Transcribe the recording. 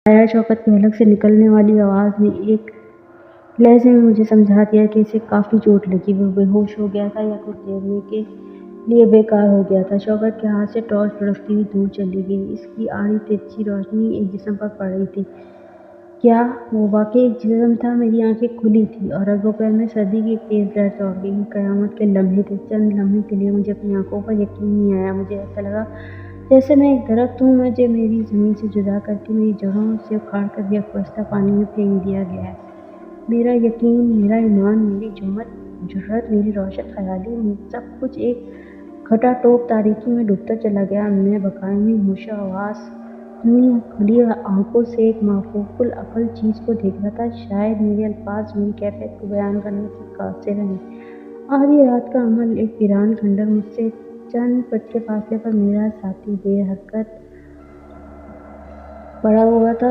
आया। शौकत की हलक से निकलने वाली आवाज़ ने एक लहजे में मुझे समझा दिया कि इसे काफ़ी चोट लगी। वो बेहोश हो गया था या कुछ देर के लिए बेकार हो गया था। शौकत के हाथ से टॉर्च लुढ़कती हुई दूर चली गई। इसकी आड़ी तिरछी रोशनी एक जिस्म पर पड़ रही थी। क्या वो वाकई एक जिस्म था? मेरी आंखें खुली थी और रगों-पैर में सर्दी की एक तेज लहर दौड़ गई। ये कयामत के लम्हे थे। चंद लम्हे के लिए मुझे अपनी आंखों पर यकीन नहीं आया। मुझे ऐसा लगा जैसे मैं एक दरख्त हूँ, मुझे मेरी ज़मीन से जुदा करके मेरी जड़ों से उखाड़कर व्यवस्था पानी में फेंक दिया गया है। मेरा यकीन, मेरा ईमान, मेरी जुर्रत, मेरी रोशन ख़याली, सब कुछ एक खटाटोप तारीकी में डूबता चला गया। मैं बकायमी होशो-हवास अपनी खुली आंखों से एक माफ़ूकुल अक़ल चीज़ को देख रहा था। शायद मेरे अल्फाज मेरी कैफियत को बयान करने के कासिर नहीं। आधी रात का अमल एक वीरान खंडर। मुझसे चंद फुट के फासले पर मेरा साथी बेहरकत पड़ा हुआ था।